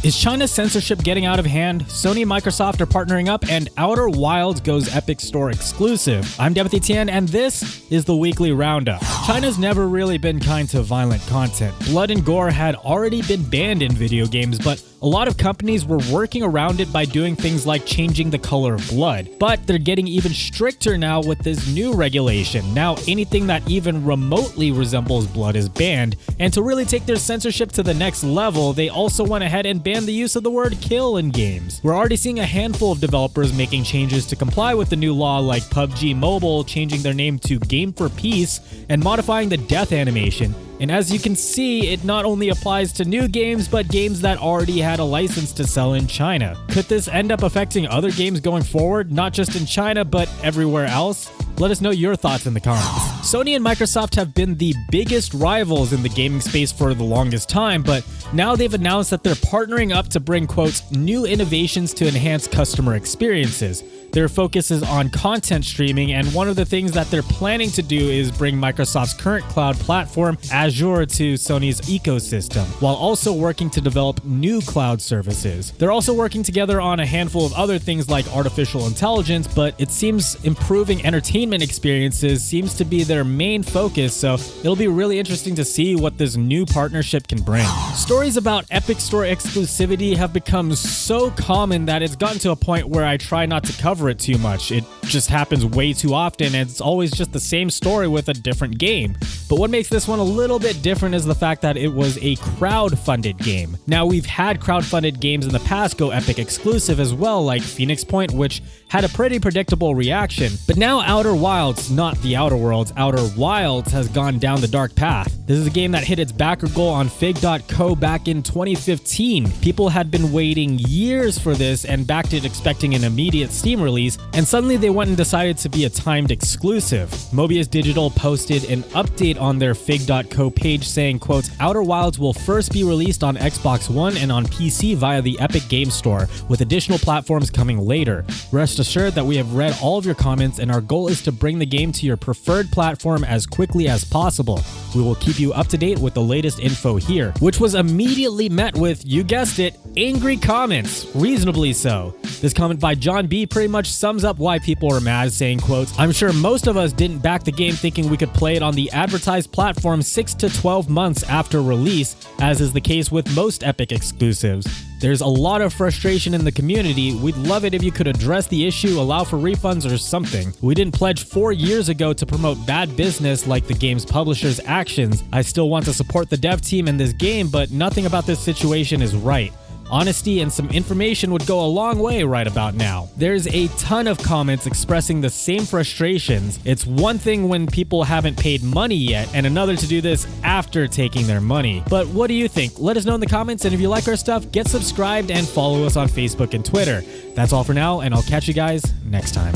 Is China's censorship getting out of hand? Sony and Microsoft are partnering up, and Outer Wilds goes Epic Store exclusive. I'm Timothy Tian, and this is the Weekly Roundup. China's never really been kind to violent content. Blood and gore had already been banned in video games, but a lot of companies were working around it by doing things like changing the color of blood. But they're getting even stricter now with this new regulation. Now anything that even remotely resembles blood is banned, and to really take their censorship to the next level, they also went ahead and banned the use of the word kill in games. We're already seeing a handful of developers making changes to comply with the new law, like PUBG Mobile changing their name to Game for Peace and modifying the death animation. And as you can see, it not only applies to new games, but games that already had a license to sell in China. Could this end up affecting other games going forward, not just in China, but everywhere else? Let us know your thoughts in the comments. Sony and Microsoft have been the biggest rivals in the gaming space for the longest time, but now they've announced that they're partnering up to bring, quote, new innovations to enhance customer experiences. Their focus is on content streaming, and one of the things that they're planning to do is bring Microsoft's current cloud platform, Azure, to Sony's ecosystem, while also working to develop new cloud services. They're also working together on a handful of other things like artificial intelligence, but it seems improving entertainment experiences seems to be their main focus, so it'll be really interesting to see what this new partnership can bring. Stories about Epic Store exclusivity have become so common that it's gotten to a point where I try not to cover it too much. It just happens way too often, and it's always just the same story with a different game. But what makes this one a little bit different is the fact that it was a crowd-funded game. Now, we've had crowd-funded games in the past go Epic exclusive as well, like Phoenix Point, which had a pretty predictable reaction. But now Outer Wilds, not the Outer Worlds, Outer Wilds has gone down the dark path. This is a game that hit its backer goal on Fig.co back in 2015. People had been waiting years for this and backed it expecting an immediate Steam release, and suddenly they went and decided to be a timed exclusive. Mobius Digital posted an update on their Fig.co page saying, quote, Outer Wilds will first be released on Xbox One and on PC via the Epic Game Store, with additional platforms coming later. Rest assured that we have read all of your comments, and our goal is to bring the game to your preferred platform as quickly as possible. We will keep you up to date with the latest info here, which was immediately met with, you guessed it, angry comments, reasonably so. This comment by John B pretty much sums up why people were mad, saying, quote, I'm sure most of us didn't back the game thinking we could play it on the advertised platform 6 to 12 months after release, as is the case with most Epic exclusives. There's a lot of frustration in the community. We'd love it if you could address the issue, allow for refunds or something. We didn't pledge 4 years ago to promote bad business like the game's publisher's actions. I still want to support the dev team in this game, but nothing about this situation is right. Honesty and some information would go a long way right about now. There's a ton of comments expressing the same frustrations. It's one thing when people haven't paid money yet, and another to do this after taking their money. But what do you think? Let us know in the comments, and if you like our stuff, get subscribed and follow us on Facebook and Twitter. That's all for now, and I'll catch you guys next time.